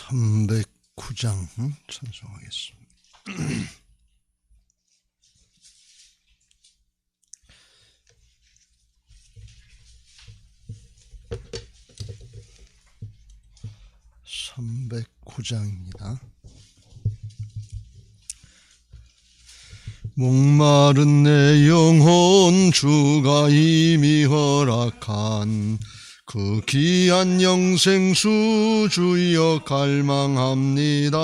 309장 찬송하겠습니다. (309장입니다) 목마른 내 영혼 주가 이미 허락한 그 귀한 영생수 주여 갈망합니다.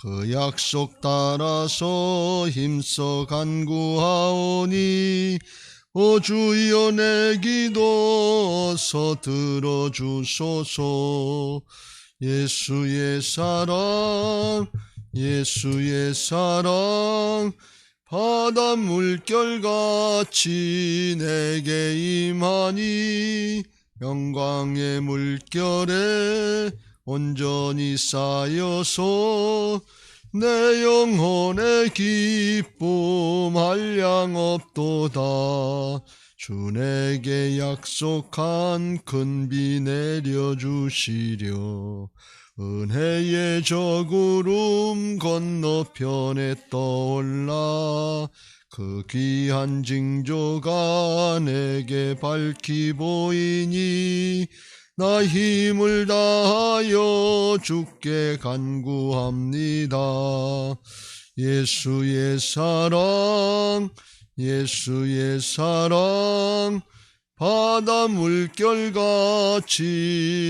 그 약속 따라서 힘써 간구하오니 오 주여 내 기도 어서 들어주소서. 예수의 사랑 예수의 사랑 바다 물결같이 내게 임하니 영광의 물결에 온전히 쌓여서 내 영혼의 기쁨 한량없도다. 주 내게 약속한 큰 비 내려주시려 은혜의 저 구름 건너편에 떠올라 그 귀한 징조가 내게 밝히 보이니 나 힘을 다하여 주께 간구합니다. 예수의 사랑 예수의 사랑 바다 물결같이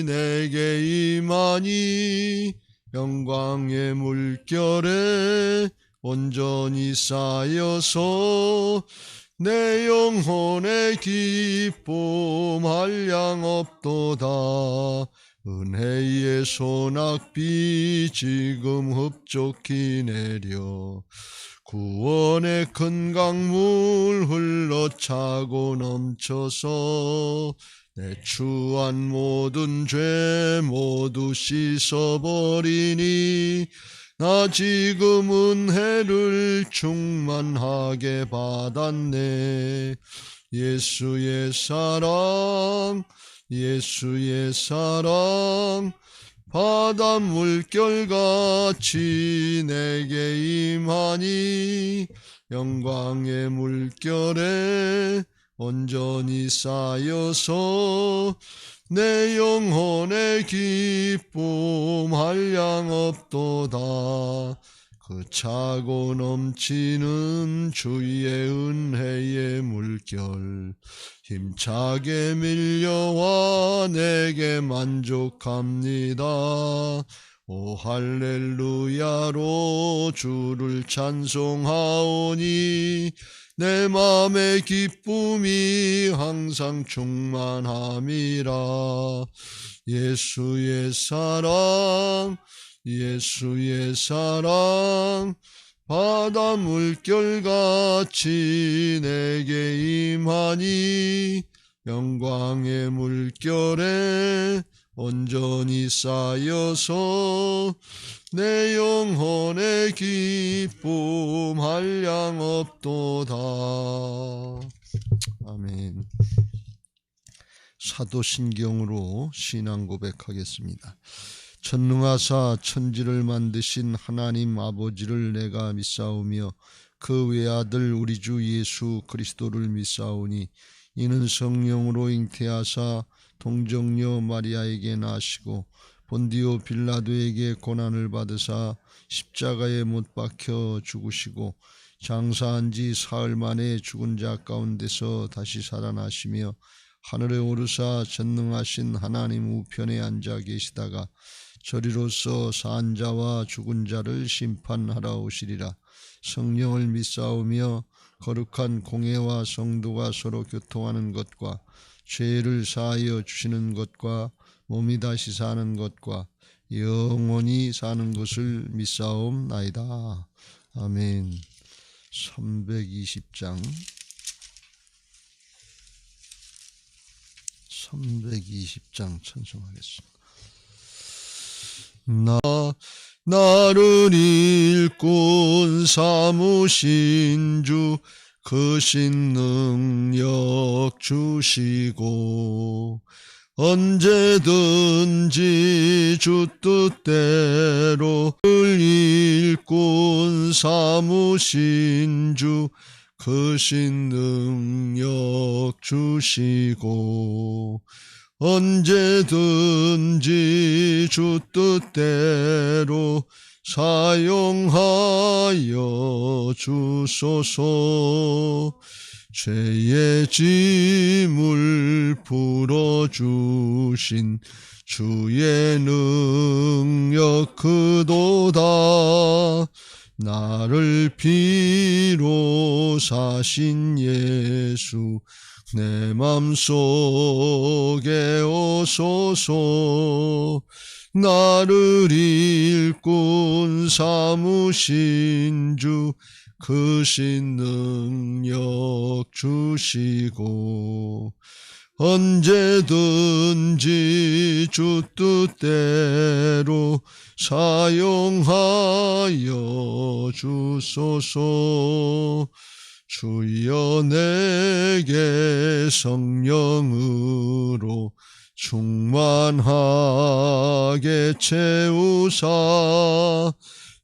내게 임하니 영광의 물결에 온전히 쌓여서 내 영혼의 기쁨 한량없도다. 은혜의 소낙비 지금 흡족히 내려 구원의 큰 강물 흘러차고 넘쳐서 내 추한 모든 죄 모두 씻어버리니 나 지금 은혜를 충만하게 받았네. 예수의 사랑 예수의 사랑 바다 물결같이 내게 임하니 영광의 물결에 온전히 쌓여서 내 영혼의 기쁨 한량없도다. 그 차고 넘치는 주의 은혜의 물결 힘차게 밀려와 내게 만족합니다. 오 할렐루야로 주를 찬송하오니 내 맘의 기쁨이 항상 충만함이라. 예수의 사랑 예수의 사랑 바다 물결같이 내게 임하니 영광의 물결에 온전히 쌓여서 내 영혼의 기쁨 한량없도다. 아멘. 사도신경으로 신앙 고백하겠습니다. 전능하사 천지를 만드신 하나님 아버지를 내가 믿사오며 그 외아들 우리 주 예수 그리스도를 믿사오니 이는 성령으로 잉태하사 동정녀 마리아에게 나시고 본디오 빌라도에게 고난을 받으사 십자가에 못 박혀 죽으시고 장사한 지 사흘 만에 죽은 자 가운데서 다시 살아나시며 하늘에 오르사 전능하신 하나님 우편에 앉아 계시다가 저리로서 산 자와 죽은 자를 심판하러 오시리라. 성령을 믿사오며 거룩한 공회와 성도가 서로 교통하는 것과 죄를 사하여 주시는 것과 몸이 다시 사는 것과 영원히 사는 것을 믿사옵나이다. 아멘. 320장 320장 찬송하겠습니다. 나를 일꾼 삼으신 주 크신 능력 주시고 언제든지 주 뜻대로 일꾼 삼으신 주 크신 능력 주시고 언제든지 주 뜻대로 사용하여 주소서. 죄의 짐을 풀어주신 주의 능력 크도다. 나를 피로 사신 예수 내 맘속에 오소서. 나를 일꾼 삼으신 주 크신 능력 주시고 언제든지 주 뜻대로 사용하여 주소서. 주여 내게 성령으로 충만하게 채우사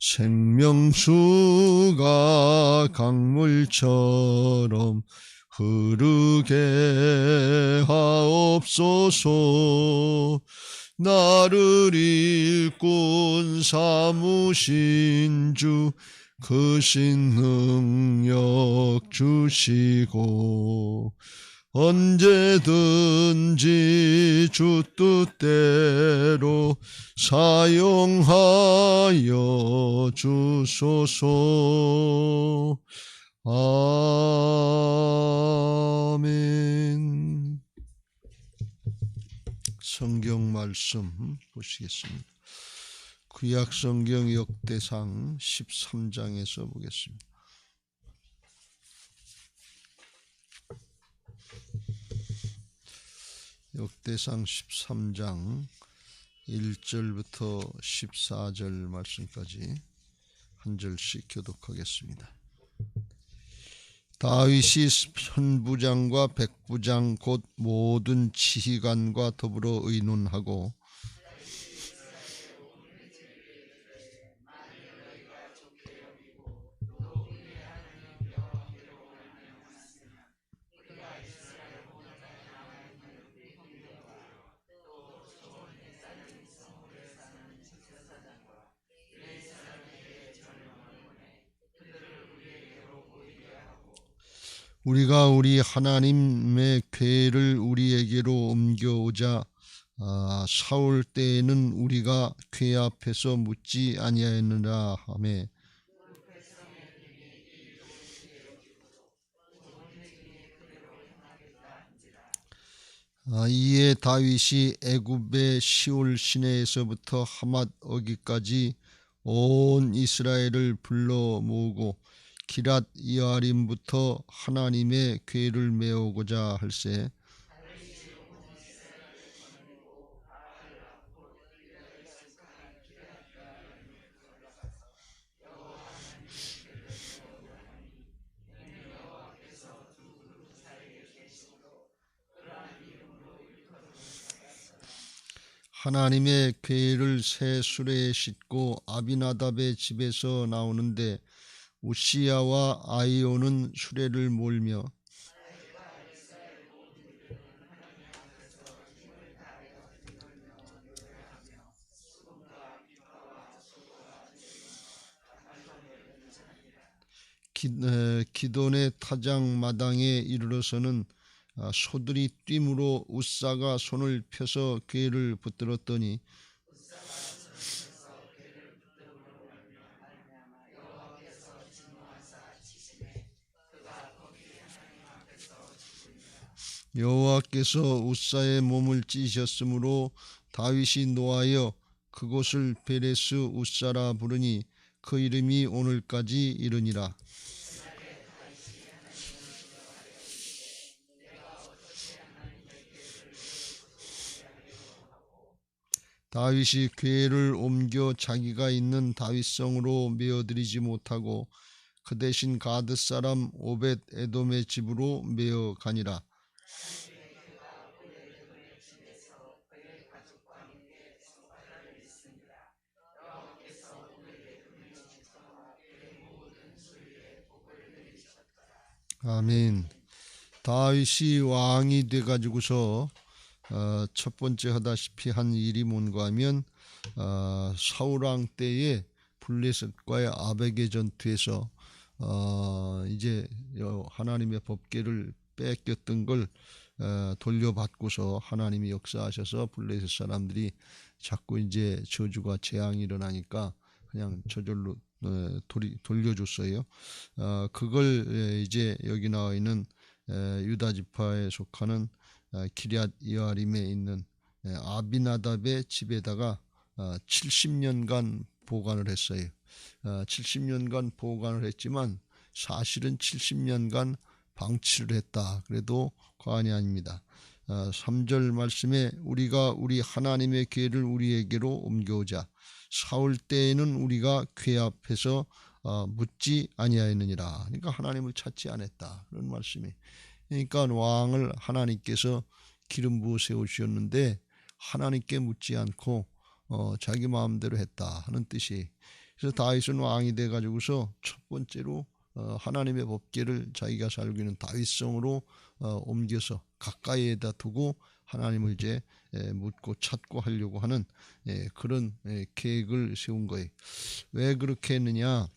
생명수가 강물처럼 흐르게 하옵소서. 나를 일꾼 삼으신 주 크신 능력 주시고 언제든지 주 뜻대로 사용하여 주소서. 아멘. 성경 말씀 보시겠습니다. 구약 성경 역대상 13장에서 보겠습니다. 역대상 13장 1절부터 14절 말씀까지 한 절씩 교독하겠습니다. 다윗이 천부장과 백부장 곧 모든 지휘관과 더불어 의논하고 우리가 우리 하나님의 궤를 우리에게로 옮겨오자 사울 때에는 우리가 궤 앞에서 묻지 아니하였느라 하매 이에 다윗이 애굽의 시올 시내에서부터 하맛 어기까지 온 이스라엘을 불러 모으고 기랏 여아림부터 하나님의 궤를 메우고자 할세 하나님의 궤를 새 수레에 싣고 아비나답의 집에서 나오는데 우시야와 아이오는 수레를 몰며 기돈의 타작 마당에 이르러서는 소들이 뛰므로 우사가 손을 펴서 궤를 붙들었더니 여호와께서 우사의 몸을 찢으셨으므로 다윗이 노하여 그곳을 베레스 우사라 부르니 그 이름이 오늘까지 이르니라. 다윗이 궤를 옮겨 자기가 있는 다윗성으로 메어들이지 못하고 그 대신 가드 사람 오벳 에돔의 집으로 메어 가니라. 아멘. 다윗이 왕이 돼가지고서 첫 번째 하다시피 한 일이 뭔가 하면 사울 왕 때에 블레셋과의 아벡의 전투에서 이제 하나님의 법궤를 뺏겼던 걸 돌려받고서 하나님이 역사하셔서 블레셋 사람들이 자꾸 이제 저주가 재앙이 일어나니까 그냥 저절로 돌려줬어요. 그걸 이제 여기 나와 있는 유다 지파에 속하는 기럇 여아림에 있는 아비나답의 집에다가 70년간 보관을 했어요. 70년간 보관을 했지만 사실은 70년간 방치를 했다. 그래도 과언이 아닙니다. 3절 말씀에 우리가 우리 하나님의 궤를 우리에게로 옮겨오자. 사울 때에는 우리가 궤 앞에서 묻지 아니하였느니라. 그러니까 하나님을 찾지 않았다. 그런 말씀이. 그러니까 왕을 하나님께서 기름 부어 세우셨는데 하나님께 묻지 않고 자기 마음대로 했다 하는 뜻이. 그래서 다윗은 왕이 돼 가지고서 첫 번째로 하나님의 법궤를 자기가 살고 있는 다윗성으로 옮겨서 가까이에다 두고 하나님을 이제 묻고 찾고 하려고 하는 그런 계획을 세운 거예요. 왜 그렇게 했느냐?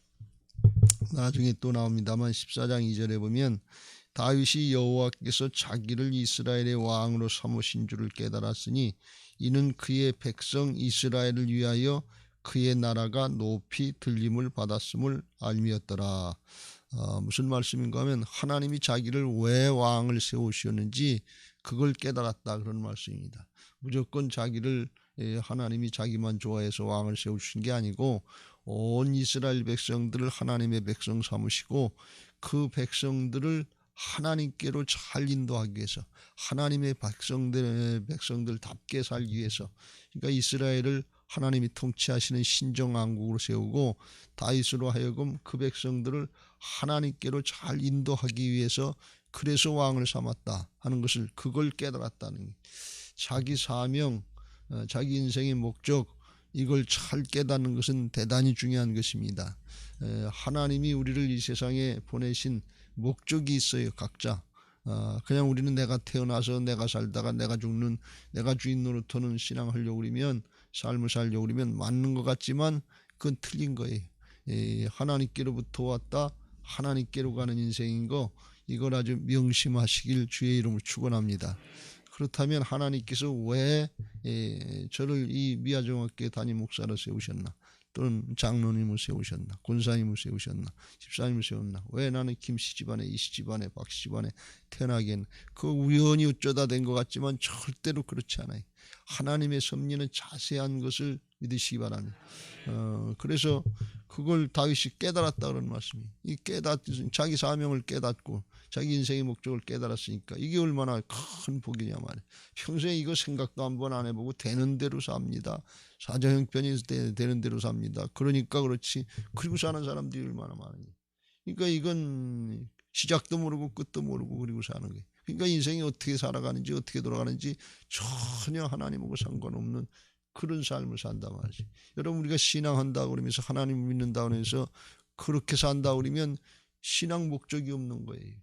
나중에 또 나옵니다만 14장 2절에 보면 다윗이 여호와께서 자기를 이스라엘의 왕으로 삼으신 줄을 깨달았으니 이는 그의 백성 이스라엘을 위하여 그의 나라가 높이 들림을 받았음을 알미였더라. 무슨 말씀인가 하면 하나님이 자기를 왜 왕을 세우셨는지 그걸 깨달았다 그런 말씀입니다. 무조건 자기를 하나님이 자기만 좋아해서 왕을 세우신 게 아니고 온 이스라엘 백성들을 하나님의 백성 삼으시고 그 백성들을 하나님께로 잘 인도하기 위해서 하나님의 백성들답게 살기 위해서 그러니까 이스라엘을 하나님이 통치하시는 신정왕국으로 세우고 다윗으로 하여금 그 백성들을 하나님께로 잘 인도하기 위해서 그래서 왕을 삼았다 하는 것을 그걸 깨달았다는 자기 사명, 자기 인생의 목적 이걸 잘 깨닫는 것은 대단히 중요한 것입니다. 하나님이 우리를 이 세상에 보내신 목적이 있어요. 각자. 그냥 우리는 내가 태어나서 내가 살다가 내가 죽는 내가 주인 노릇하는 신앙하려고 그러면 삶을 살려고 그러면 맞는 것 같지만 그건 틀린 거예요. 하나님께로부터 왔다 하나님께로 가는 인생인 거 이걸 아주 명심하시길 주의 이름으로 축원합니다. 그렇다면 하나님께서 왜 저를 이 미아정학교에 담임 목사로 세우셨나? 또는 장로님을 세우셨나? 권사님을 세우셨나? 집사님을 세웠나? 왜 나는 김씨 집안에 이씨 집안에 박씨 집안에 태어나게 했나? 그 우연히 어쩌다 된 것 같지만 절대로 그렇지 않아요. 하나님의 섭리는 자세한 것을 믿으시기 바랍니다. 그래서 그걸 다윗이 깨달았다 그런 말씀이. 이 자기 사명을 깨닫고 자기 인생의 목적을 깨달았으니까 이게 얼마나 큰 복이냐 말이에요. 평소에 이거 생각도 한번 안 해보고 되는 대로 삽니다. 사정형편이 되는 대로 삽니다. 그러니까 그렇지. 그리고 사는 사람들이 얼마나 많으니. 그러니까 이건 시작도 모르고 끝도 모르고 그리고 사는 거예요. 그러니까 인생이 어떻게 살아가는지 어떻게 돌아가는지 전혀 하나님하고 상관없는 그런 삶을 산단 말이지. 여러분 우리가 신앙한다 그러면서 하나님을 믿는다 그러면서 그렇게 산다 그러면 신앙 목적이 없는 거예요.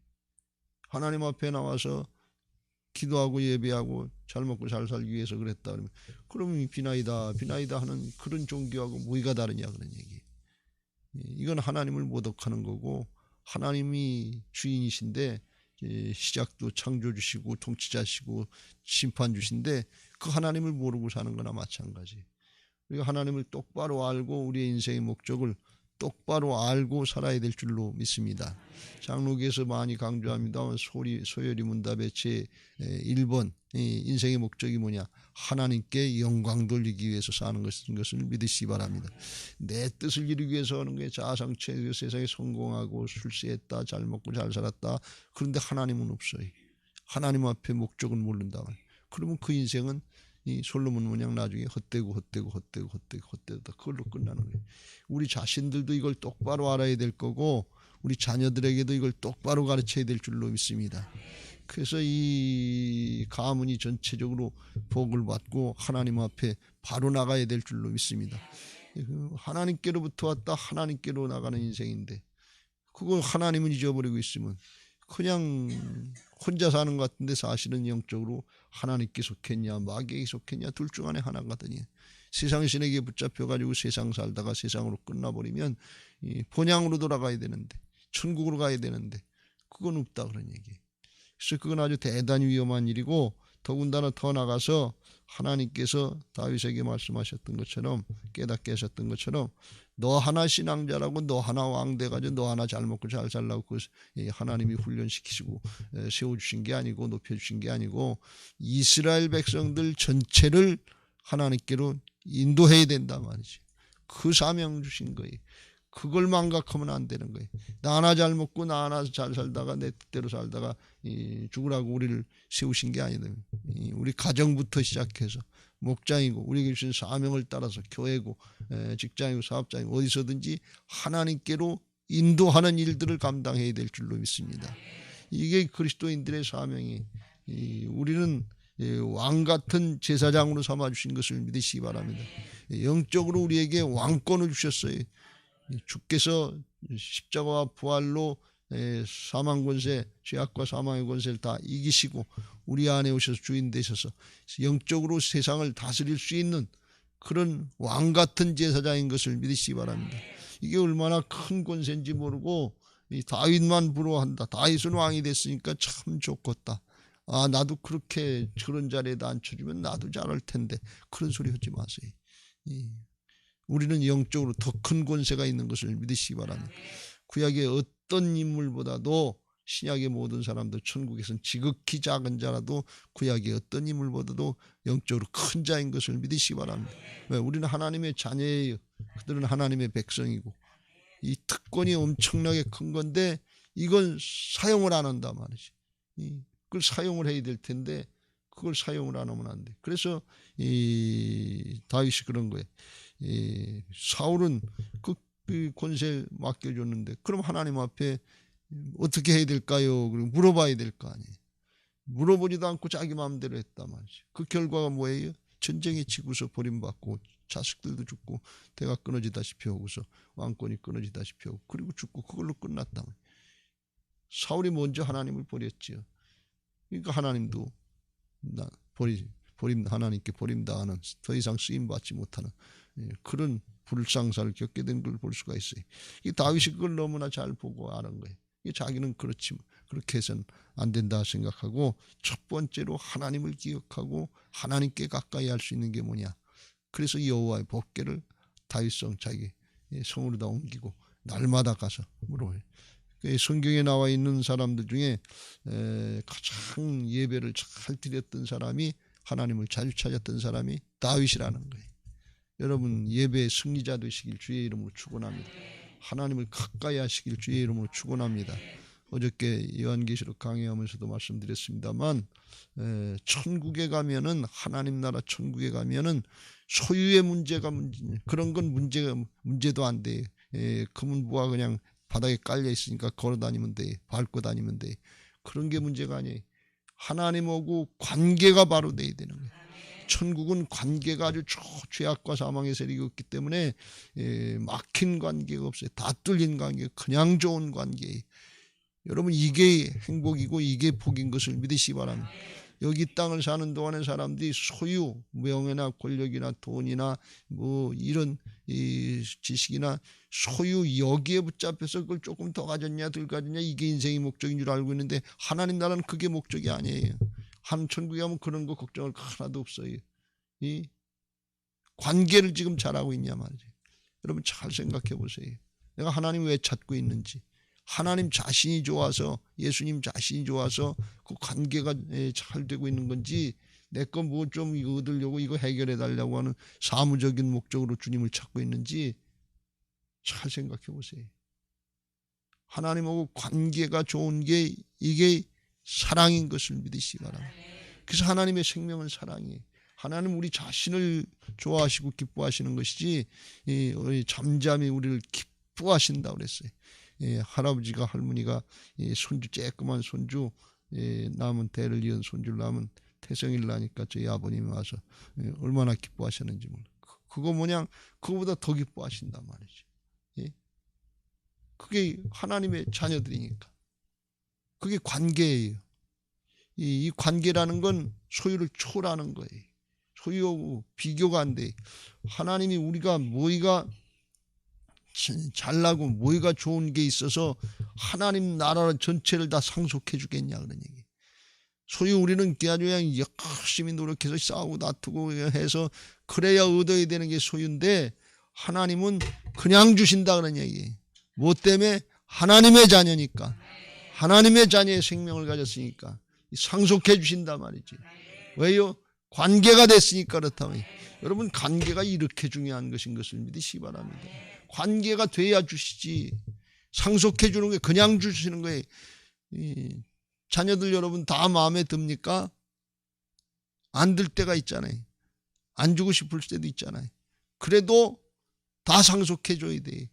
하나님 앞에 나와서 기도하고 예배하고 잘 먹고 잘 살기 위해서 그랬다 그러면 비나이다 하는 그런 종교하고 뭐가 다르냐 그런 얘기. 이건 하나님을 모독하는 거고 하나님이 주인이신데 시작도 창조주시고 통치자시고 심판주신데 그 하나님을 모르고 사는 거나 마찬가지. 우리가 하나님을 똑바로 알고 우리의 인생의 목적을 똑바로 알고 살아야 될 줄로 믿습니다. 장로교에서 많이 강조합니다. 소열이 문답의 제1번 인생의 목적이 뭐냐? 하나님께 영광 돌리기 위해서 사는 것을 믿으시기 바랍니다. 내 뜻을 이루기 위해서 하는 게 자아상처 세상에 성공하고 출세했다 잘 먹고 잘 살았다. 그런데 하나님은 없어요. 하나님 앞에 목적은 모른다. 그러면 그 인생은 이 솔로몬 문양 나중에 헛되고 그걸로 끝나는 거예요. 우리 자신들도 이걸 똑바로 알아야 될 거고 우리 자녀들에게도 이걸 똑바로 가르쳐야 될 줄로 믿습니다. 그래서 이 가문이 전체적으로 복을 받고 하나님 앞에 바로 나가야 될 줄로 믿습니다. 하나님께로부터 왔다 하나님께로 나가는 인생인데 그걸 하나님은 잊어버리고 있으면 그냥 혼자 사는 것 같은데 사실은 영적으로 하나님께 속했냐 마귀에게 속했냐 둘 중 안에 하나거든요. 세상 신에게 붙잡혀가지고 세상 살다가 세상으로 끝나버리면 본향으로 돌아가야 되는데 천국으로 가야 되는데 그건 없다 그런 얘기. 그래서 그건 아주 대단히 위험한 일이고 더군다나 더 나가서 하나님께서 다윗에게 말씀하셨던 것처럼 깨닫게 하셨던 것처럼 너 하나 신앙자라고 너 하나 왕 돼가지고 너 하나 잘 먹고 잘 살라고 그 하나님이 훈련시키시고 세워주신 게 아니고 높여주신 게 아니고 이스라엘 백성들 전체를 하나님께로 인도해야 된단 말이지. 그 사명 주신 거예요. 그걸 망각하면 안 되는 거예요. 나 하나 잘 먹고 나 하나 잘 살다가 내 뜻대로 살다가 죽으라고 우리를 세우신 게 아니다. 우리 가정부터 시작해서 목장이고 우리에게 주신 사명을 따라서 교회고 직장이고 사업장이고 어디서든지 하나님께로 인도하는 일들을 감당해야 될 줄로 믿습니다. 이게 그리스도인들의 사명이 우리는 왕 같은 제사장으로 삼아주신 것을 믿으시기 바랍니다. 영적으로 우리에게 왕권을 주셨어요. 주께서 십자가와 부활로 사망 권세, 죄악과 사망의 권세를 다 이기시고 우리 안에 오셔서 주인 되셔서 영적으로 세상을 다스릴 수 있는 그런 왕 같은 제사장인 것을 믿으시기 바랍니다. 이게 얼마나 큰 권세인지 모르고 다윗만 부러워한다. 다윗은 왕이 됐으니까 참 좋겠다. 아 나도 그렇게 그런 자리에다 앉혀주면 나도 잘할 텐데 그런 소리 하지 마세요. 우리는 영적으로 더 큰 권세가 있는 것을 믿으시기 바랍니다. 구약의 어떤 인물보다도 신약의 모든 사람들 천국에서는 지극히 작은 자라도 구약의 어떤 인물보다도 영적으로 큰 자인 것을 믿으시기 바랍니다. 왜? 우리는 하나님의 자녀예요. 그들은 하나님의 백성이고 이 특권이 엄청나게 큰 건데 이건 사용을 안 한단 말이지. 그걸 사용을 해야 될 텐데 그걸 사용을 안 하면 안 돼. 그래서 다윗이 그런 거예요. 사울은 그 권세 맡겨줬는데 그럼 하나님 앞에 어떻게 해야 될까요? 그리고 물어봐야 될 거 아니에요. 물어보지도 않고 자기 마음대로 했단 말이죠. 그 결과가 뭐예요? 전쟁에 치고서 버림받고 자식들도 죽고 대가 끊어지다시피 하고서 왕권이 끊어지다시피 하고 그리고 죽고 그걸로 끝났단 말이에요. 사울이 먼저 하나님을 버렸지요. 그러니까 하나님도 하나님께 버림당하는 더 이상 쓰임받지 못하는 그런 불상사를 겪게 된 걸 볼 수가 있어요. 이 다윗이 그걸 너무나 잘 보고 아는 거예요. 자기는 그렇게 해서는 안 된다 생각하고 첫 번째로 하나님을 기억하고 하나님께 가까이 할 수 있는 게 뭐냐. 그래서 여호와의 법궤를 다윗성 자기 성으로다 옮기고 날마다 가서 물어요. 성경에 나와 있는 사람들 중에 가장 예배를 잘 드렸던 사람이 하나님을 자주 찾았던 사람이 다윗이라는 거예요. 여러분 예배의 승리자 되시길 주의 이름으로 축원합니다. 하나님을 가까이 하시길 주의 이름으로 축원합니다. 어저께 요한계시록 강의하면서도 말씀드렸습니다만 천국에 가면은 하나님 나라 천국에 가면은 소유의 문제가 그런 건 문제도 안 돼. 금은부가 그냥 바닥에 깔려 있으니까 걸어 다니면 돼. 밟고 다니면 돼. 그런 게 문제가 아니에요. 하나님하고 관계가 바로 돼야 되는 거예요. 천국은 관계가 아주 죄악과 사망의 세력이 없기 때문에 막힌 관계가 없어요. 다 뚫린 관계, 그냥 좋은 관계. 여러분 이게 행복이고 이게 복인 것을 믿으시기 바랍니다. 여기 땅을 사는 동안에 사람들이 소유, 명예나 권력이나 돈이나 뭐 이런 지식이나 소유 여기에 붙잡혀서 그걸 조금 더 가졌냐 덜 가졌냐 이게 인생의 목적인 줄 알고 있는데 하나님 나라는 그게 목적이 아니에요. 한 천국에 가면 그런 거 걱정할 거 하나도 없어요. 이 관계를 지금 잘하고 있냐 말이죠. 여러분 잘 생각해 보세요. 내가 하나님 왜 찾고 있는지. 하나님 자신이 좋아서 예수님 자신이 좋아서 그 관계가 잘 되고 있는 건지 내 거 뭐 좀 이거 얻으려고 이거 해결해 달라고 하는 사무적인 목적으로 주님을 찾고 있는지 잘 생각해 보세요. 하나님하고 관계가 좋은 게 이게 사랑인 것을 믿으시기 바랍니다. 그래서 하나님의 생명은 사랑이에요. 하나님 우리 자신을 좋아하시고 기뻐하시는 것이지 잠잠히 우리를 기뻐하신다고 그랬어요. 할아버지가 할머니가 손주 쬐끄만 손주 남은 대를 이은 손주를 낳으면 태생일 나니까 저희 아버님이 와서 얼마나 기뻐하셨는지 몰라. 그거 뭐냐 그거보다 더 기뻐하신단 말이죠. 그게 하나님의 자녀들이니까. 그게 관계예요. 이 관계라는 건 소유를 초월하는 거예요. 소유하고 비교가 안 돼. 하나님이 우리가 뭐가 잘나고 뭐가 좋은 게 있어서 하나님 나라 전체를 다 상속해 주겠냐 그런 얘기. 소유 우리는 아주 그냥 열심히 노력해서 싸우고 다투고 해서 그래야 얻어야 되는 게 소유인데 하나님은 그냥 주신다 그런 얘기. 뭐 때문에? 하나님의 자녀니까. 하나님의 자녀의 생명을 가졌으니까 상속해 주신다 말이지. 왜요? 관계가 됐으니까 그렇다면. 여러분 관계가 이렇게 중요한 것인 것을 믿으시기 바랍니다. 관계가 돼야 주시지. 상속해 주는 게 그냥 주시는 거예요. 자녀들 여러분 다 마음에 듭니까? 안 들 때가 있잖아요. 안 주고 싶을 때도 있잖아요. 그래도 다 상속해 줘야 돼요.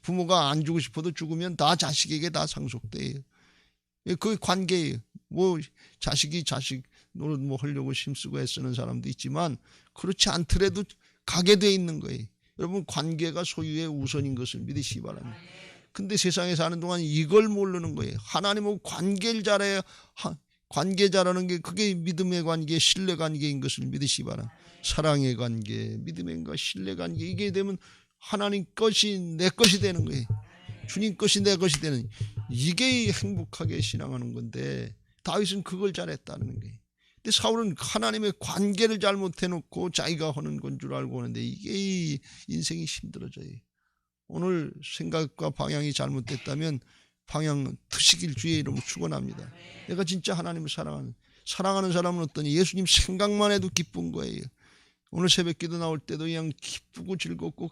부모가 안 주고 싶어도 죽으면 다 자식에게 다 상속돼요. 그게 관계예요. 뭐 자식이 자식 노릇 뭐 하려고 힘쓰고 애쓰는 사람도 있지만 그렇지 않더라도 가게 돼 있는 거예요. 여러분 관계가 소유의 우선인 것을 믿으시기 바랍니다. 근데 세상에 사는 동안 이걸 모르는 거예요. 하나님하고 관계를 잘해야, 관계 잘하는 게 그게 믿음의 관계, 신뢰 관계인 것을 믿으시기 바랍니다. 사랑의 관계, 믿음의 관계, 신뢰 관계, 이게 되면 하나님 것이 내 것이 되는 거예요. 주님 것이 내 것이 되는, 이게 행복하게 신앙하는 건데 다윗은 그걸 잘했다는 거예요. 근데 사울은 하나님의 관계를 잘못해놓고 자기가 하는 건 줄 알고 하는데 이게 인생이 힘들어져요. 오늘 생각과 방향이 잘못됐다면 방향 트시길 주의 이름으로 축원합니다. 내가 진짜 하나님을 사랑하는 사람은 어떠니? 예수님 생각만 해도 기쁜 거예요. 오늘 새벽기도 나올 때도 그냥 기쁘고 즐겁고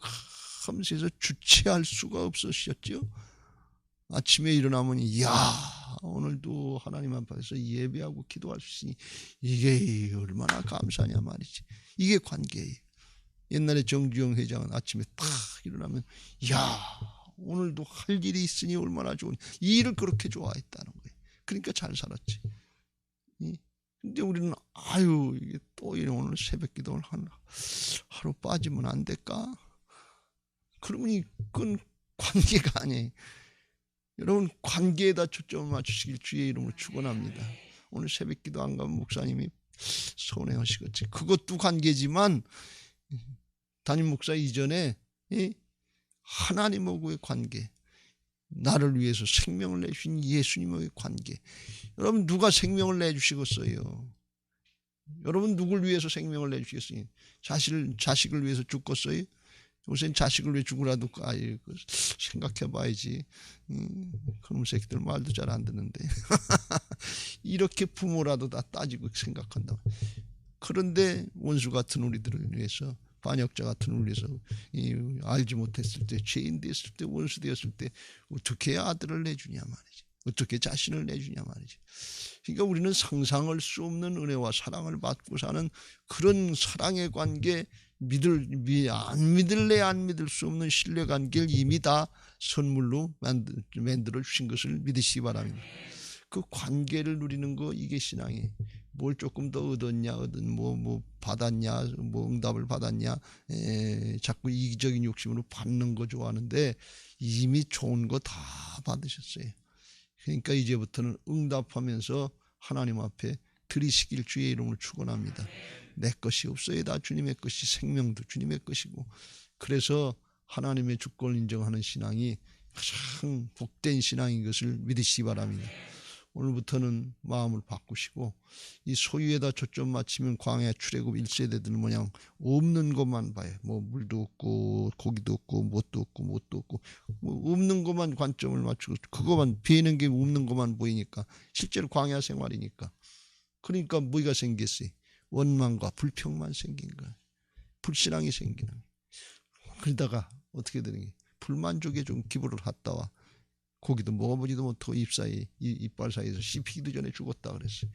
감사해서 주체할 수가 없으셨죠. 아침에 일어나면 이야 오늘도 하나님 앞에서 예배하고 기도할 수 있으니 이게 얼마나 감사하냐 말이지. 이게 관계예요. 옛날에 정주영 회장은 아침에 딱 일어나면 야 오늘도 할 일이 있으니 얼마나 좋으니, 이 일을 그렇게 좋아했다는 거예요. 그러니까 잘 살았지. 근데 우리는 아유 이게 또 오늘 새벽 기도를 하루 빠지면 안 될까? 그러면 그건 관계가 아니에요. 여러분 관계에다 초점을 맞추시길 주의 이름으로 축원합니다. 오늘 새벽 기도 안 가면 목사님이 서운해하시겠지. 그것도 관계지만 담임 목사 이전에 하나님하고의 관계, 나를 위해서 생명을 내주신 예수님과의 관계. 여러분 누가 생명을 내주시겠어요? 여러분 누굴 위해서 생명을 내주시겠어요? 자식을 위해서 죽겠어요? 요새는 자식을 왜 죽으라도 생각해 봐야지. 그놈 새끼들 말도 잘 안 듣는데 이렇게 부모라도 다 따지고 생각한다. 그런데 원수 같은 우리들을 위해서, 반역자 같은 우리를 위해서 알지 못했을 때, 죄인 됐을 때, 원수 되었을 때 어떻게 아들을 내주냐 말이지. 어떻게 자신을 내주냐 말이지. 그러니까 우리는 상상할 수 없는 은혜와 사랑을 받고 사는 그런 사랑의 관계, 안 믿을래 안 믿을 수 없는 신뢰 관계를 이미 다 선물로 만들어 주신 것을 믿으시기 바랍니다. 그 관계를 누리는 거, 이게 신앙이에요. 뭘 조금 더 얻었냐, 뭐 받았냐, 뭐 응답을 받았냐, 자꾸 이기적인 욕심으로 받는 거 좋아하는데 이미 좋은 거 다 받으셨어요. 그러니까 이제부터는 응답하면서 하나님 앞에 드리시길 주의 이름으로 축원합니다. 내 것이 없어야 다 주님의 것이, 생명도 주님의 것이고, 그래서 하나님의 주권을 인정하는 신앙이 가장 복된 신앙인 것을 믿으시기 바랍니다. 오늘부터는 마음을 바꾸시고 이 소유에다 초점 맞추면 광야 출애굽 1세대들 모양 없는 것만 봐요. 뭐 물도 없고 고기도 없고 뭣도 없고 뭐 없는 것만 관점을 맞추고 그것만 비는 게 없는 것만 보이니까 실제로 광야 생활이니까. 그러니까 뭐가 생겼어요? 원망과 불평만 생긴 거예요. 불신앙이 생기는 거예요. 그러다가 어떻게 되는 거예요? 불만족에 좀 기부를 했다와 고기도 먹어보지도 못하고 이빨 사이에서 씹히기도 전에 죽었다 그랬어요.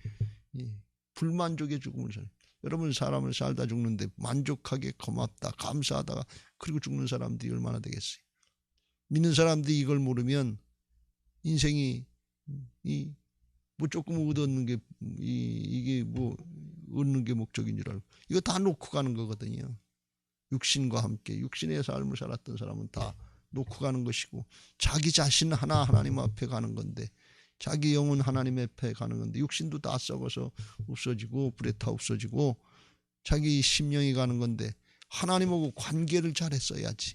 불만족의 죽음을 살. 여러분 사람을 살다 죽는데 만족하게 고맙다 감사하다가 그리고 죽는 사람들이 얼마나 되겠어요? 믿는 사람들이 이걸 모르면 인생이 뭐 조금 얻는 게 이게 뭐 얻는 게 목적인 줄 알고 이거 다 놓고 가는 거거든요. 육신과 함께 육신의 삶을 살았던 사람은 다 놓고 가는 것이고 자기 자신 하나님 앞에 가는 건데 자기 영은 하나님 앞에 가는 건데 육신도 다 썩어서 없어지고 불에 타 없어지고 자기 심령이 가는 건데 하나님하고 관계를 잘했어야지.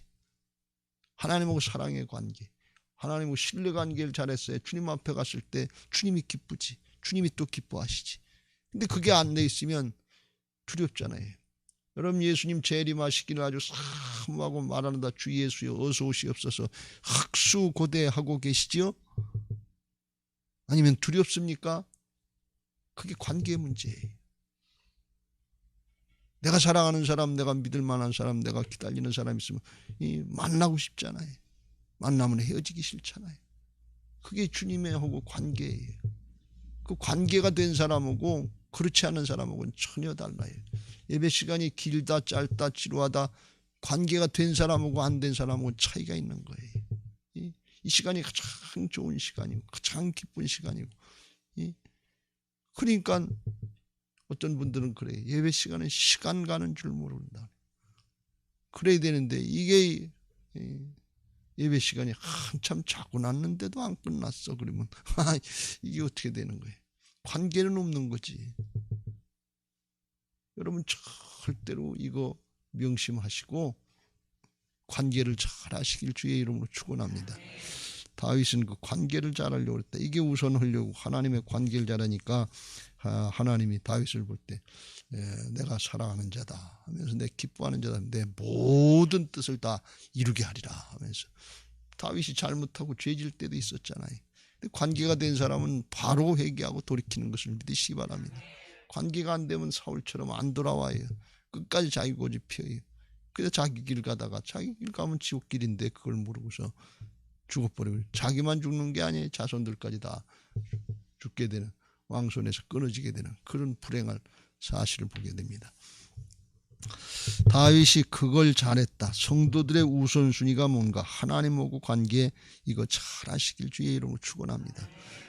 하나님하고 사랑의 관계, 하나님하고 신뢰 관계를 잘했어야 주님 앞에 갔을 때 주님이 기쁘지. 주님이 또 기뻐하시지. 근데 그게 안 돼 있으면 두렵잖아요. 여러분 예수님 재림하시기를 아주 사모하고 말하는다. 주 예수여 어서 오시옵소서 학수고대하고 계시지요? 아니면 두렵습니까? 그게 관계의 문제예요. 내가 사랑하는 사람, 내가 믿을 만한 사람, 내가 기다리는 사람 있으면 만나고 싶잖아요. 만나면 헤어지기 싫잖아요. 그게 주님의 하고 관계예요. 그 관계가 된 사람하고 그렇지 않은 사람하고는 전혀 달라요. 예배 시간이 길다 짧다 지루하다 관계가 된 사람하고 안 된 사람하고 차이가 있는 거예요. 이 시간이 가장 좋은 시간이고 가장 기쁜 시간이고 그러니까 어떤 분들은 그래요. 예배 시간은 시간 가는 줄 모른다. 그래야 되는데 이게 예배 시간이 한참 자고 났는데도 안 끝났어. 그러면 이게 어떻게 되는 거예요? 관계는 없는 거지. 여러분 절대로 이거 명심하시고 관계를 잘 하시길 주의 이름으로 축원합니다. 다윗은 그 관계를 잘하려고 했다. 이게 우선하려고 하나님의 관계를 잘하니까 하나님이 다윗을 볼 때 내가 사랑하는 자다 하면서 내 기뻐하는 자다 내 모든 뜻을 다 이루게 하리라 하면서 다윗이 잘못하고 죄질 때도 있었잖아요. 근데 관계가 된 사람은 바로 회개하고 돌이키는 것을 믿으시기 바랍니다. 관계가 안 되면 사울처럼 안 돌아와요. 끝까지 자기 고집 펴요. 그래서 자기 길 가다가 자기 길 가면 지옥길인데 그걸 모르고서 죽어버리면 자기만 죽는 게 아니에요. 자손들까지 다 죽게 되는 왕손에서 끊어지게 되는 그런 불행할 사실을 보게 됩니다. 다윗이 그걸 잘했다. 성도들의 우선순위가 뭔가 하나님하고 관계 이거 잘 하시길 주의 이름으로 축원합니다.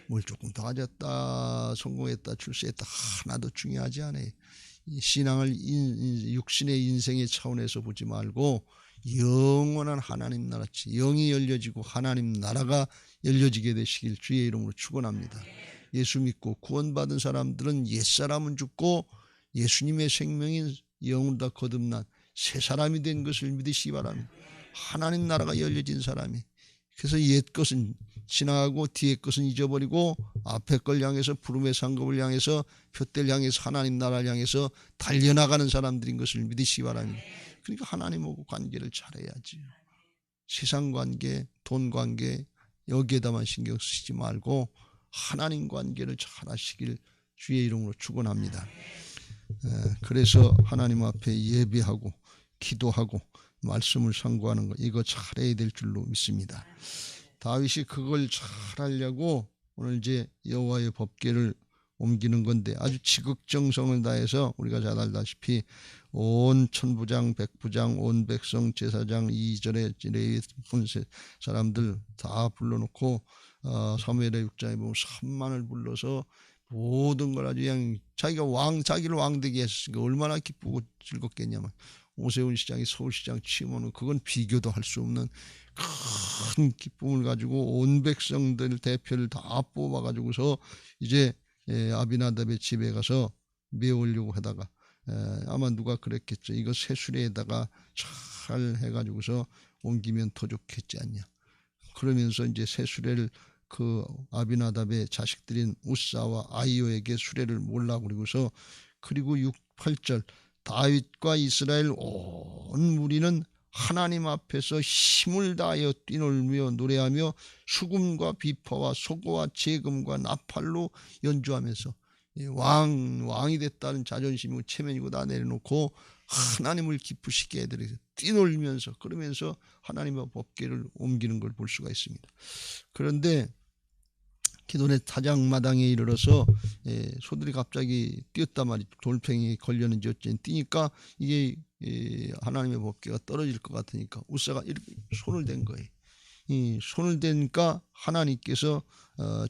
뭘 조금 더 가졌다 성공했다 출세했다 하나도 중요하지 않아요. 이 신앙을 육신의 인생의 차원에서 보지 말고 영원한 하나님 나라 영이 열려지고 하나님 나라가 열려지게 되시길 주의 이름으로 축원합니다. 예수 믿고 구원받은 사람들은 옛사람은 죽고 예수님의 생명인 영으로 다 거듭난 새 사람이 된 것을 믿으시기 바랍니다. 하나님 나라가 열려진 사람이 그래서 옛 것은 지나가고 뒤에 것은 잊어버리고 앞에 걸 향해서 부름의 상급을 향해서 표대를 향해서 하나님 나라를 향해서 달려나가는 사람들인 것을 믿으시기 바랍니다. 그러니까 하나님하고 관계를 잘해야지. 세상 관계, 돈 관계 여기에다만 신경 쓰지 말고 하나님 관계를 잘 하시길 주의 이름으로 축원합니다. 그래서 하나님 앞에 예배하고 기도하고 말씀을 상고하는 거 이거 잘해야 될 줄로 믿습니다. 다윗이 그걸 잘하려고 오늘 이제 여호와의 법궤를 옮기는 건데 아주 지극정성을 다해서 우리가 잘 알다시피 온 천부장 백부장 온 백성 제사장 이절의 레위 본세 사람들 다 불러놓고 사무엘의 6장에 보면 3만을 불러서 모든 걸 아주 그냥 자기를 왕되게 했으니까 얼마나 기쁘고 즐겁겠냐면 오세훈 시장이 서울시장 취임하는 그건 비교도 할 수 없는 큰 기쁨을 가지고 온 백성들 대표를 다 뽑아가지고서 이제 아비나답의 집에 가서 메우려고 하다가 아마 누가 그랬겠죠. 이거 새수레에다가 잘 해가지고서 옮기면 더 좋겠지 않냐. 그러면서 이제 새수레를 그 아비나답의 자식들인 우사와 아이오에게 수레를 몰라 그리고서 그리고 8절 다윗과 이스라엘 온 무리는 하나님 앞에서 힘을 다하여 뛰놀며 노래하며 수금과 비파와 소고와 재금과 나팔로 연주하면서 왕이 됐다는 자존심이고 체면이고 다 내려놓고 하나님을 기쁘시게 해드리고 뛰놀면서 그러면서 하나님의 법궤를 옮기는 걸 볼 수가 있습니다. 그런데 기도의 타작마당에 이르러서 소들이 갑자기 뛰었단 말이죠. 돌팽이 걸렸는지 어쩐지 뛰니까 이게 하나님의 법궤가 떨어질 것 같으니까 우사가 이렇게 손을 댄 거예요. 이 손을 대니까 하나님께서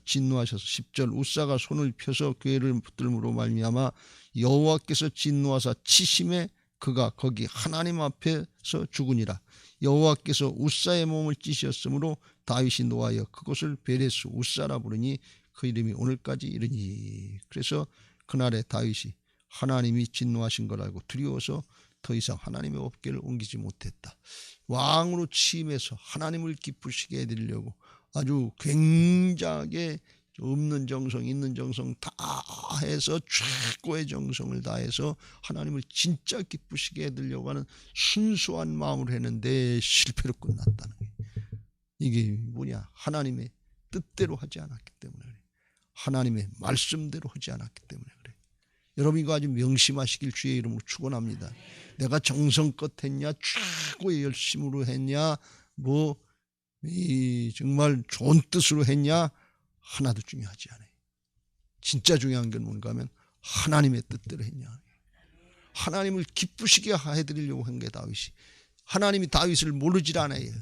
진노하셔서 10절 우사가 손을 펴서 궤를 붙들므로 말미암아 여호와께서 진노하사 치심에 그가 거기 하나님 앞에서 죽으니라. 여호와께서 우사의 몸을 찌셨으므로 다윗이 노하여 그것을 베레스 우사라 부르니 그 이름이 오늘까지 이르니. 그래서 그날에 다윗이 하나님이 진노하신 걸 알고 두려워서 더 이상 하나님의 법궤를 옮기지 못했다. 왕으로 취임해서 하나님을 기쁘시게 해드리려고 아주 굉장하게 없는 정성 있는 정성 다 해서 최고의 정성을 다해서 하나님을 진짜 기쁘시게 해드리려고 하는 순수한 마음으로 했는데 실패로 끝났다는 거예요. 이게 뭐냐? 하나님의 뜻대로 하지 않았기 때문에 그래. 하나님의 말씀대로 하지 않았기 때문에 그래. 여러분 이거 아주 명심하시길 주의 이름으로 축원합니다. 내가 정성껏 했냐, 최고의 열심으로 했냐, 정말 좋은 뜻으로 했냐, 하나도 중요하지 않아요. 진짜 중요한 건 뭔가 하면 하나님의 뜻대로 했냐. 하나님을 기쁘시게 해드리려고 한 게 다윗이. 하나님이 다윗을 모르질 않아요.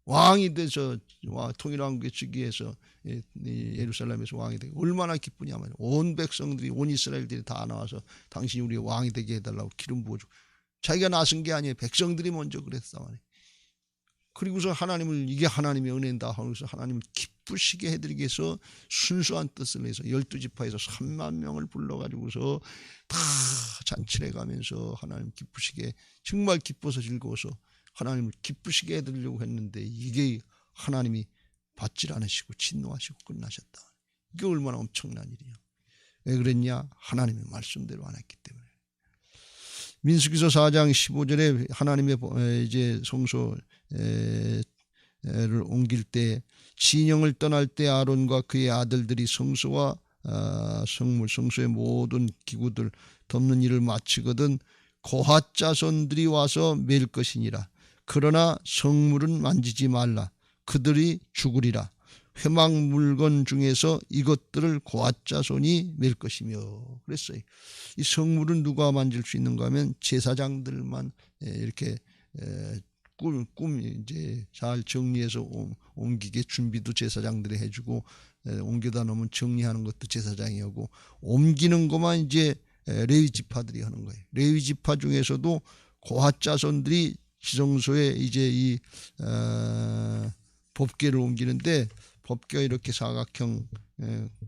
왕이 돼서 통일왕국의 즉위해서 예루살렘에서 왕이 되고 얼마나 기쁘냐면 온 백성들이 온 이스라엘들이 다 나와서 당신이 우리의 왕이 되게 해달라고 기름 부어주고 자기가 나선 게 아니에요. 백성들이 먼저 그랬단 말이에요. 그리고서 하나님을 이게 하나님의 은혜다 하면서 하나님을 기쁘시게 해드리기 위해서 순수한 뜻을 해서 12지파에서 3만 명을 불러가지고서 다 잔치를 해가면서 하나님 기쁘시게 정말 기뻐서 즐거워서 하나님을 기쁘시게 해드리려고 했는데 이게 하나님이 받질 않으시고 진노하시고 끝나셨다. 이게 얼마나 엄청난 일이야. 왜 그랬냐? 하나님의 말씀대로 안 했기 때문에. 민수기서 4장 15절에 하나님의 이제 성소를 옮길 때 진영을 떠날 때 아론과 그의 아들들이 성소와 성소의 모든 기구들 덮는 일을 마치거든 고핫 자손들이 와서 맬 것이니라. 그러나 성물은 만지지 말라. 그들이 죽으리라. 회막 물건 중에서 이것들을 고핫 자손이 맬 것이며 그랬어요. 이 성물은 누가 만질 수 있는가 하면 제사장들만 이렇게 이제 잘 정리해서 옮기게 준비도 제사장들이 해주고 옮겨다 놓으면 정리하는 것도 제사장이 하고 옮기는 것만 이제 레위 지파들이 하는 거예요. 레위 지파 중에서도 고핫 자손들이 지성소에 이제 이 법궤를 옮기는데 법궤가 이렇게 사각형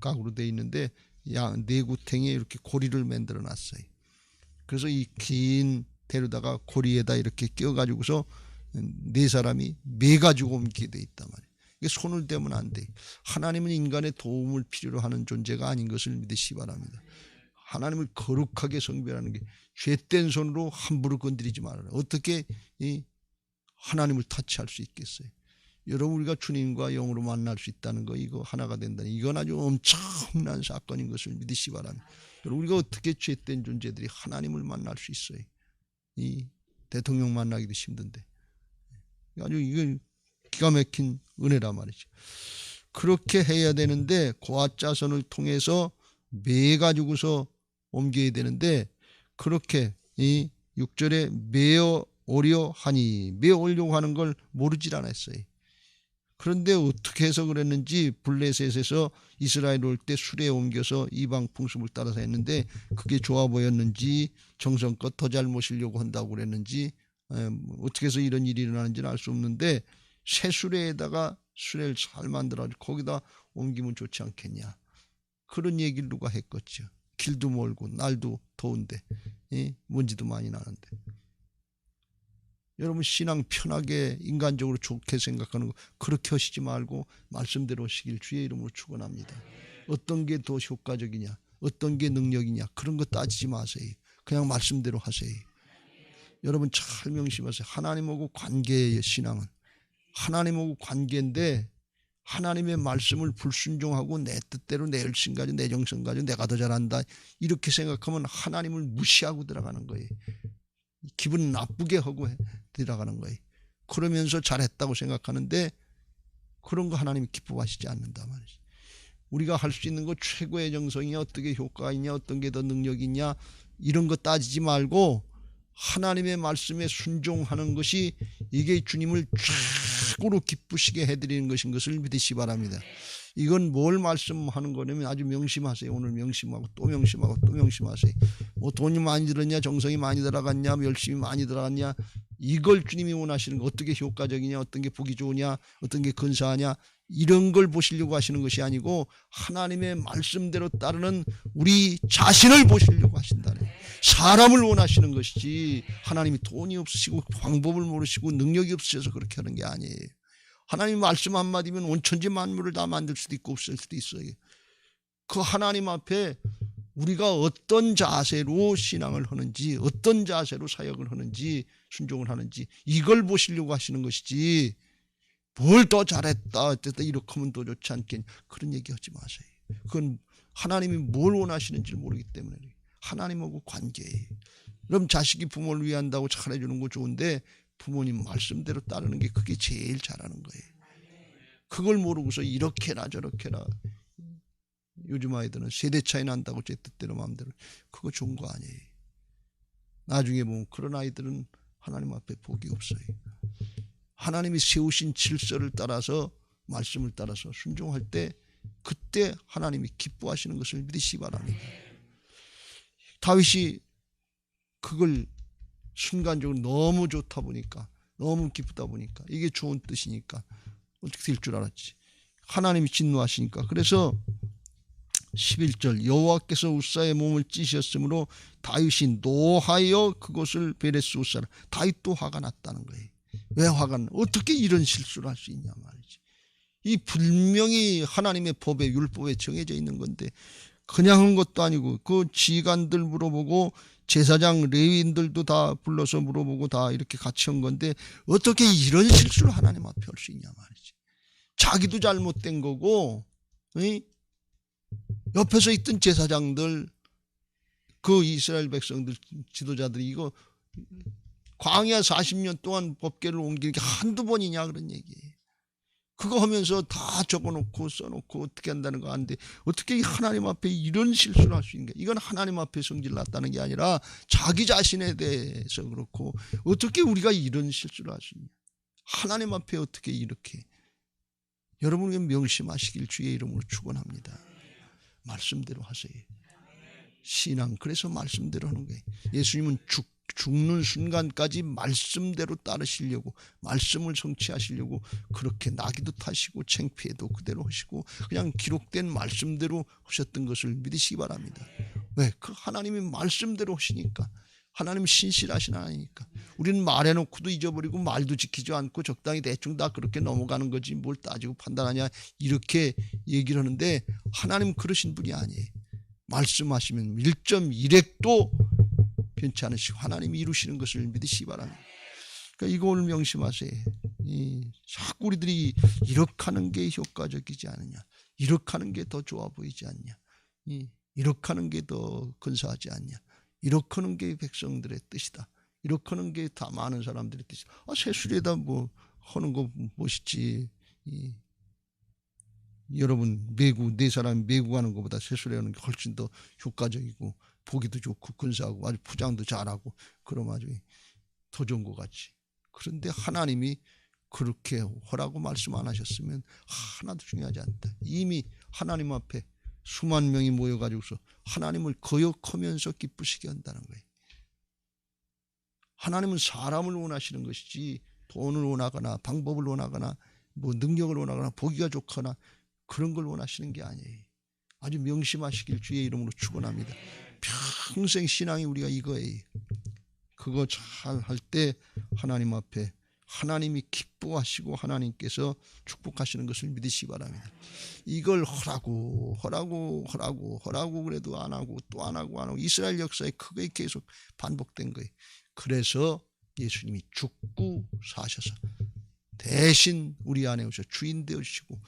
각으로 되어 있는데 내구탱에 이렇게 고리를 만들어 놨어요. 그래서 이 긴 대로다가 고리에다 이렇게 끼워가지고서 네 사람이 매가지고 옮기게 돼 있단 말이에요. 이게 손을 대면 안 돼. 하나님은 인간의 도움을 필요로 하는 존재가 아닌 것을 믿으시기 바랍니다. 하나님을 거룩하게 성별하는 게 죄된 손으로 함부로 건드리지 말아라. 어떻게 이 하나님을 타치할 수 있겠어요? 여러분 우리가 주님과 영으로 만날 수 있다는 거 이거 하나가 된다니 이건 아주 엄청난 사건인 것을 믿으시기 바랍니다. 여러분 우리가 어떻게 죄된 존재들이 하나님을 만날 수 있어요? 이 대통령 만나기도 힘든데 아주 이건 기가 막힌 은혜란 말이죠. 그렇게 해야 되는데 고핫 자손을 통해서 매가지고서 옮겨야 되는데 그렇게 이 6절에 매어 오려 하니 매어 오려고 하는 걸 모르질 않았어요. 그런데 어떻게 해서 그랬는지 블레셋에서 이스라엘 올 때 수레에 옮겨서 이방 풍습을 따라서 했는데 그게 좋아 보였는지 정성껏 더 잘 모시려고 한다고 그랬는지 어떻게 해서 이런 일이 일어나는지는 알 수 없는데 새 수레에다가 수레를 잘 만들어가지고 거기다 옮기면 좋지 않겠냐. 그런 얘기를 누가 했겠죠. 길도 멀고 날도 더운데 먼지도 많이 나는데. 여러분 신앙 편하게 인간적으로 좋게 생각하는 거 그렇게 하시지 말고 말씀대로 하시길 주의 이름으로 축원합니다. 어떤 게 더 효과적이냐 어떤 게 능력이냐 그런 거 따지지 마세요. 그냥 말씀대로 하세요. 여러분 잘 명심하세요. 하나님하고 관계의 신앙은 하나님하고 관계인데 하나님의 말씀을 불순종하고 내 뜻대로 내 열심 가지고 내 정성 가지고 내가 더 잘한다 이렇게 생각하면 하나님을 무시하고 들어가는 거예요. 기분 나쁘게 하고 들어가는 거예요. 그러면서 잘했다고 생각하는데 그런 거 하나님이 기뻐하시지 않는다 말이죠. 우리가 할 수 있는 거 최고의 정성이냐 어떻게 효과가 있냐 어떤 게 더 능력이 있냐 이런 거 따지지 말고 하나님의 말씀에 순종하는 것이 이게 주님을 최고로 기쁘시게 해드리는 것인 것을 믿으시기 바랍니다. 이건 뭘 말씀하는 거냐면 아주 명심하세요. 오늘 명심하고 또 명심하고 또 명심하세요. 뭐 돈이 많이 들었냐 정성이 많이 들어갔냐 열심히 많이 들어갔냐 이걸 주님이 원하시는 거, 어떻게 효과적이냐, 어떤 게 보기 좋으냐, 어떤 게 근사하냐, 이런 걸 보시려고 하시는 것이 아니고 하나님의 말씀대로 따르는 우리 자신을 보시려고 하신다네. 사람을 원하시는 것이지 하나님이 돈이 없으시고 방법을 모르시고 능력이 없으셔서 그렇게 하는 게 아니에요. 하나님 말씀 한마디면 온 천지 만물을 다 만들 수도 있고 없앨 수도 있어요. 그 하나님 앞에 우리가 어떤 자세로 신앙을 하는지, 어떤 자세로 사역을 하는지, 순종을 하는지, 이걸 보시려고 하시는 것이지, 뭘 더 잘했다, 어쨌든 이렇게 하면 더 좋지 않겠냐, 그런 얘기 하지 마세요. 그건 하나님이 뭘 원하시는지를 모르기 때문에 하나님하고 관계예요. 그럼 자식이 부모를 위한다고 잘해주는 거 좋은데 부모님 말씀대로 따르는 게 그게 제일 잘하는 거예요. 그걸 모르고서 이렇게나 저렇게나, 요즘 아이들은 세대 차이 난다고 제 뜻대로 마음대로, 그거 좋은 거 아니에요. 나중에 보면 그런 아이들은 하나님 앞에 복이 없어요. 하나님이 세우신 질서를 따라서, 말씀을 따라서 순종할 때 그때 하나님이 기뻐하시는 것을 믿으시기 바랍니다. 다윗이 그걸 순간적으로 너무 좋다 보니까, 너무 기쁘다 보니까, 이게 좋은 뜻이니까 어떻게 될 줄 알았지. 하나님이 진노하시니까. 그래서 11절, 여호와께서 우사의 몸을 찌셨으므로 다윗이 노하여 그것을 베레스 우사라. 다윗도 화가 났다는 거예요. 왜 화가 나? 어떻게 이런 실수를 할 수 있냐 말이지. 이 분명히 하나님의 법에, 율법에 정해져 있는 건데 그냥 한 것도 아니고, 그 지간들 물어보고 제사장 레위인들도 다 불러서 물어보고 다 이렇게 같이 한 건데 어떻게 이런 실수를 하나님 앞에 할 수 있냐 말이지. 자기도 잘못된 거고, 옆에서 있던 제사장들, 그 이스라엘 백성들, 지도자들이 이거 광야 40년 동안 법궤를 옮기는 게 한두 번이냐 그런 얘기예요. 그거 하면서 다 적어놓고 써놓고 어떻게 한다는 거 아는데 어떻게 하나님 앞에 이런 실수를 할 수 있는 게, 이건 하나님 앞에 성질 났다는 게 아니라 자기 자신에 대해서 그렇고, 어떻게 우리가 이런 실수를 할 수 있냐. 하나님 앞에 어떻게 이렇게. 여러분에게 명심하시길 주의 이름으로 축원합니다. 말씀대로 하세요. 신앙, 그래서 말씀대로 하는 거예요. 예수님은 죽는 순간까지 말씀대로 따르시려고, 말씀을 성취하시려고 그렇게 나귀도 타시고 창피해도 그대로 하시고 그냥 기록된 말씀대로 하셨던 것을 믿으시기 바랍니다. 왜? 그 하나님이 말씀대로 하시니까. 하나님 신실하신 하나님이니까. 우리는 말해놓고도 잊어버리고 말도 지키지 않고 적당히 대충 다 그렇게 넘어가는 거지 뭘 따지고 판단하냐, 이렇게 얘기를 하는데 하나님 그러신 분이 아니에요. 말씀하시면 1.1핵도 변치 않으시고 하나님이 이루시는 것을 믿으시기 바랍니다. 그러니까 이걸 명심하세요. 자꾸 우리들이 이렇게 하는 게 효과적이지 않느냐, 이렇게 하는 게 더 좋아 보이지 않냐, 이렇게 하는 게 더 근사하지 않냐, 이렇게 하는 게 백성들의 뜻이다, 이렇게 하는 게 다 많은 사람들의 뜻이다. 새수리에다 뭐 하는 거 멋있지. 여러분 네 사람이 매구하는 것보다 새수리하는 게 훨씬 더 효과적이고 보기도 좋고 근사하고 아주 포장도 잘하고 그럼 아주 더 좋은 것 같지. 그런데 하나님이 그렇게 하라고 말씀 안 하셨으면 하나도 중요하지 않다. 이미 하나님 앞에 수만 명이 모여가지고서 하나님을 거역하면서 기쁘시게 한다는 거예요. 하나님은 사람을 원하시는 것이지 돈을 원하거나 방법을 원하거나 뭐 능력을 원하거나 보기가 좋거나 그런 걸 원하시는 게 아니에요. 아주 명심하시길 주의 이름으로 축원합니다. 평생 신앙이 우리가 이거예요. 그거 잘 할 때 하나님 앞에 하나님이 기뻐하시고 하나님께서 축복하시는 것을 믿으시기 바랍니다. 이걸 하라고 그래도 안 하고 또 안 하고 이스라엘 역사에 그게 계속 반복된 거예요. 그래서 예수님이 죽고 사셔서 대신 우리 안에 오셔 주인 되어주시고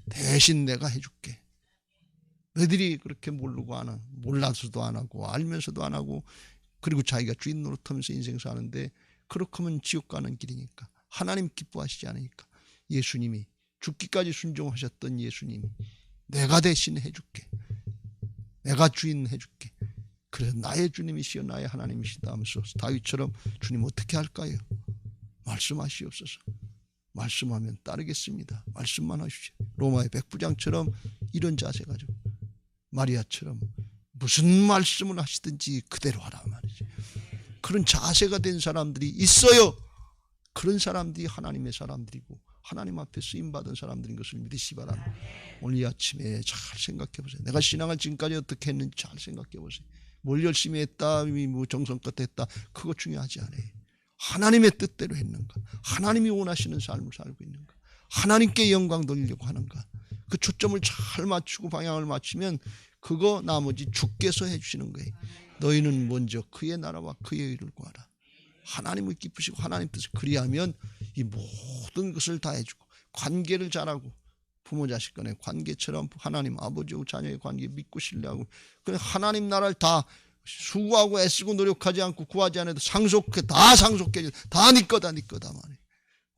대신 내가 해줄게. 너희들이 그렇게 모르고 안 하고 몰라서도 안 하고 알면서도 안 하고 그리고 자기가 주인 노릇하면서 인생 사는데 그렇게 하면 지옥 가는 길이니까 하나님 기뻐하시지 않으니까 예수님이 죽기까지 순종하셨던 예수님이 내가 대신 해줄게. 내가 주인 해줄게. 그래서 나의 주님이시여 나의 하나님이시다 하면서 다윗처럼 주님 어떻게 할까요? 말씀하시옵소서. 말씀하면 따르겠습니다. 말씀만 하십시오. 로마의 백부장처럼 이런 자세 가지고 마리아처럼 무슨 말씀을 하시든지 그대로 하라 말이죠. 그런 자세가 된 사람들이 있어요. 그런 사람들이 하나님의 사람들이고 하나님 앞에 쓰임받은 사람들인 것을 믿으시기 바랍니다. 오늘 이 아침에 잘 생각해 보세요. 내가 신앙을 지금까지 어떻게 했는지 잘 생각해 보세요. 뭘 열심히 했다, 뭐 정성껏 했다, 그거 중요하지 않아요. 하나님의 뜻대로 했는가, 하나님이 원하시는 삶을 살고 있는가, 하나님께 영광 돌리려고 하는가, 그 초점을 잘 맞추고 방향을 맞추면 그거 나머지 주께서 해주시는 거예요. 너희는 먼저 그의 나라와 그의 의를 구하라. 하나님을 기쁘시고 하나님 뜻을 그리하면 이 모든 것을 다 해주고, 관계를 잘하고, 부모 자식 간의 관계처럼 하나님 아버지와 자녀의 관계 믿고 신뢰하고, 그냥 하나님 나라를 다 수고하고 애쓰고 노력하지 않고 구하지 않아도 상속해, 다 상속해, 다 네 거다 네 거다 말이에요.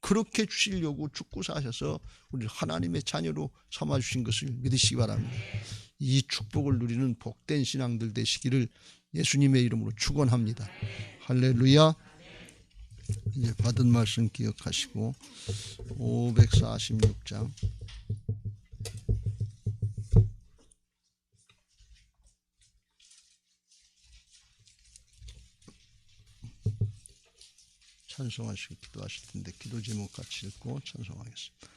그렇게 주시려고 죽고 사셔서 우리 하나님의 자녀로 삼아주신 것을 믿으시기 바랍니다. 이 축복을 누리는 복된 신앙들 되시기를 예수님의 이름으로 축원합니다. 할렐루야. 이제 받은 말씀 기억하시고 546장 찬송하시고 기도하실 텐데 기도 제목 같이 읽고 찬송하겠습니다.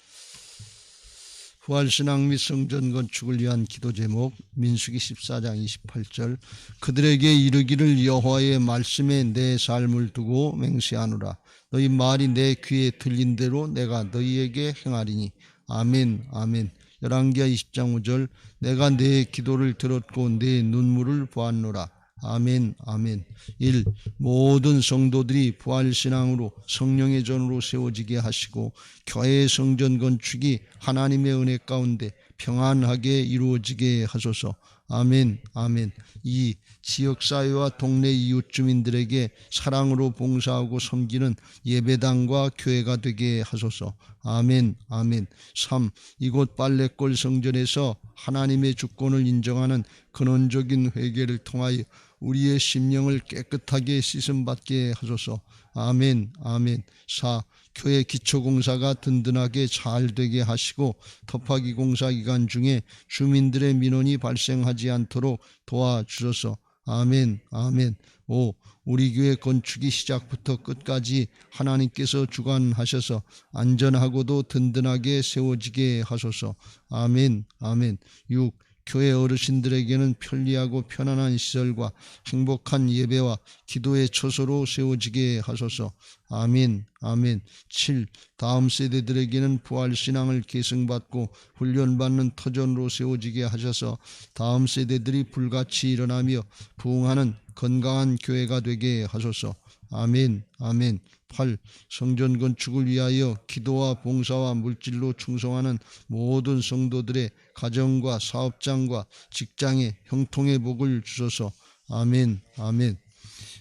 부활신앙 및 성전 건축을 위한 기도 제목 민수기 14장 28절 그들에게 이르기를 여호와의 말씀에 내 삶을 두고 맹세하노라. 너희 말이 내 귀에 들린 대로 내가 너희에게 행하리니. 아멘 아멘. 열왕기하 20장 5절 내가 내 기도를 들었고 내 눈물을 보았노라. 아멘 아멘. 1. 모든 성도들이 부활신앙으로 성령의 전으로 세워지게 하시고 교회의 성전 건축이 하나님의 은혜 가운데 평안하게 이루어지게 하소서. 아멘 아멘. 2. 지역사회와 동네 이웃 주민들에게 사랑으로 봉사하고 섬기는 예배당과 교회가 되게 하소서. 아멘 아멘. 3. 이곳 빨래골 성전에서 하나님의 주권을 인정하는 근원적인 회개를 통하여 우리의 심령을 깨끗하게 씻음받게 하소서. 아멘 아멘. 4. 교회 기초공사가 든든하게 잘 되게 하시고 터파기 공사 기간 중에 주민들의 민원이 발생하지 않도록 도와주소서. 아멘 아멘. 5. 우리 교회 건축이 시작부터 끝까지 하나님께서 주관하셔서 안전하고도 든든하게 세워지게 하소서. 아멘 아멘. 6. 교회 어르신들에게는 편리하고 편안한 시설과 행복한 예배와 기도의 처소로 세워지게 하소서. 아멘 아멘. 7. 다음 세대들에게는 부활신앙을 계승받고 훈련받는 터전으로 세워지게 하셔서 다음 세대들이 불같이 일어나며 부흥하는 건강한 교회가 되게 하소서. 아멘 아멘. 8. 성전 건축을 위하여 기도와 봉사와 물질로 충성하는 모든 성도들의 가정과 사업장과 직장에 형통의 복을 주소서. 아멘 아멘.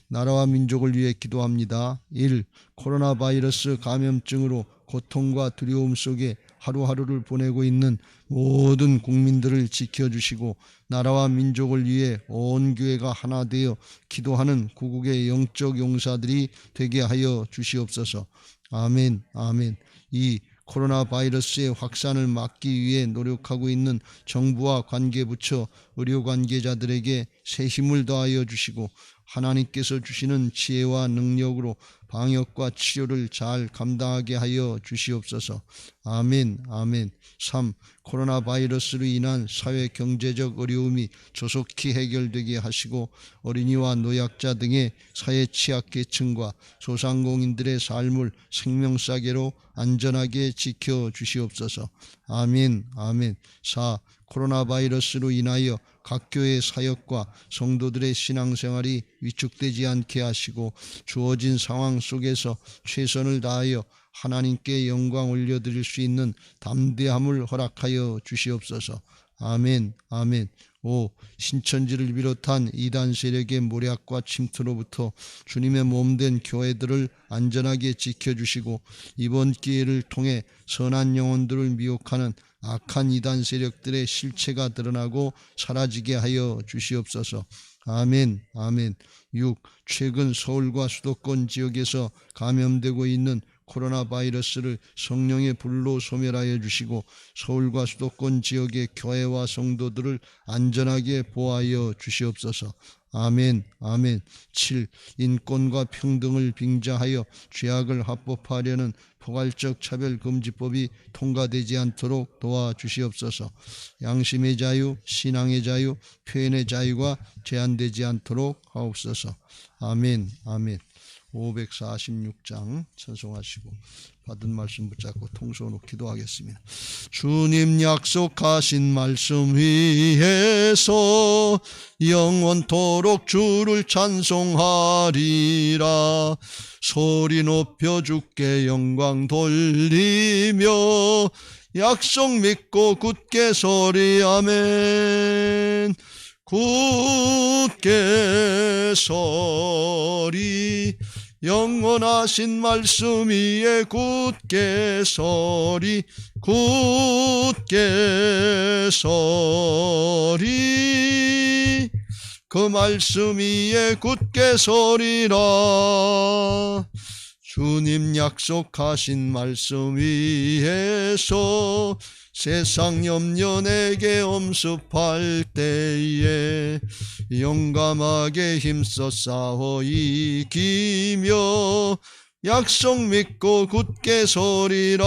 나라와 민족을 위해 기도합니다. 1. 코로나 바이러스 감염증으로 고통과 두려움 속에 하루하루를 보내고 있는 모든 국민들을 지켜주시고 나라와 민족을 위해 온 교회가 하나 되어 기도하는 구국의 영적 용사들이 되게 하여 주시옵소서. 아멘 아멘. 2. 코로나 바이러스의 확산을 막기 위해 노력하고 있는 정부와 관계부처, 의료 관계자들에게 새 힘을 더하여 주시고 하나님께서 주시는 지혜와 능력으로 방역과 치료를 잘 감당하게 하여 주시옵소서. 아멘 아멘. 3. 코로나 바이러스로 인한 사회 경제적 어려움이 조속히 해결되게 하시고 어린이와 노약자 등의 사회 취약계층과 소상공인들의 삶을 생명사계로 안전하게 지켜주시옵소서. 아멘 아멘. 4. 코로나 바이러스로 인하여 각 교회 사역과 성도들의 신앙생활이 위축되지 않게 하시고 주어진 상황 속에서 최선을 다하여 하나님께 영광 올려드릴 수 있는 담대함을 허락하여 주시옵소서. 아멘 아멘. 5. 신천지를 비롯한 이단 세력의 모략과 침투로부터 주님의 몸된 교회들을 안전하게 지켜주시고 이번 기회를 통해 선한 영혼들을 미혹하는 악한 이단 세력들의 실체가 드러나고 사라지게 하여 주시옵소서. 아멘 아멘. 6. 최근 서울과 수도권 지역에서 감염되고 있는 코로나 바이러스를 성령의 불로 소멸하여 주시고 서울과 수도권 지역의 교회와 성도들을 안전하게 보호하여 주시옵소서. 아멘. 아멘. 7. 인권과 평등을 빙자하여 죄악을 합법화하려는 포괄적 차별금지법이 통과되지 않도록 도와주시옵소서. 양심의 자유, 신앙의 자유, 표현의 자유가 제한되지 않도록 하옵소서. 아멘. 아멘. 546장 찬송하시고 받은 말씀 붙잡고 통성으로 기도하겠습니다. 주님 약속하신 말씀 위에서 영원토록 주를 찬송하리라. 소리 높여 주께 영광 돌리며 약속 믿고 굳게 서리. 아멘. 굳게 서리. 영원하신 말씀 위에 굳게 서리. 굳게 서리. 그 말씀 위에 굳게 서리라. 주님 약속하신 말씀 위에서 세상 염려 내게 엄습할 때에 용감하게 힘써 싸워 이기며 약속 믿고 굳게 서리라.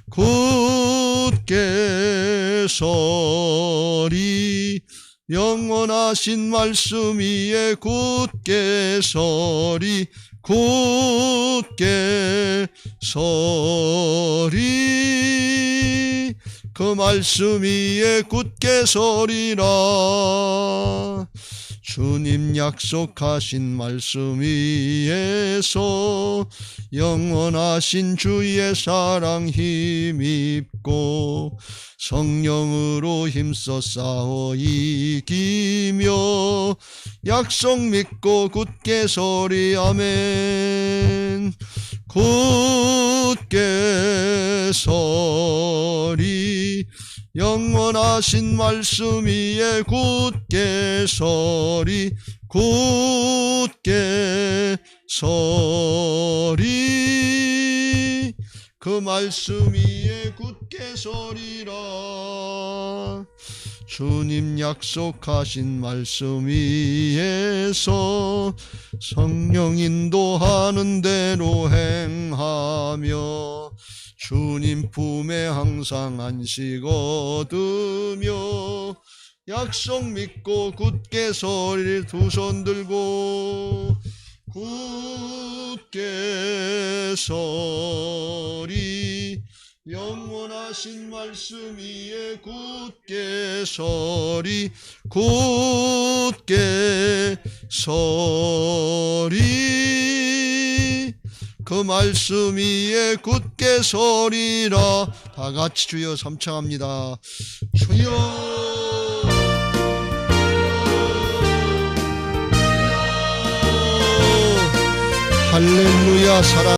굳게 서리. 영원하신 말씀 위에 굳게 서리. 굳게 서리. 그 말씀 위에 굳게 서리라. 주님 약속하신 말씀 위에서 영원하신 주의 사랑 힘입고 성령으로 힘써 싸워 이기며 약속 믿고 굳게 서리. 아멘. 굳게 서리. 영원하신 말씀 위에 굳게 서리. 굳게 서리. 그 말씀 위에 굳게 서리라. 주님 약속하신 말씀 위에서 성령 인도하는 대로 행하며 주님 품에 항상 안식 얻으며 약속 믿고 굳게 서리. 두 손 들고 굳게 서리. 영원하신 말씀 위에 굳게 서리. 굳게 서리. 그 말씀 위에 굳게 서리라. 다 같이 주여 삼창합니다. 주여 할렐루야. 사랑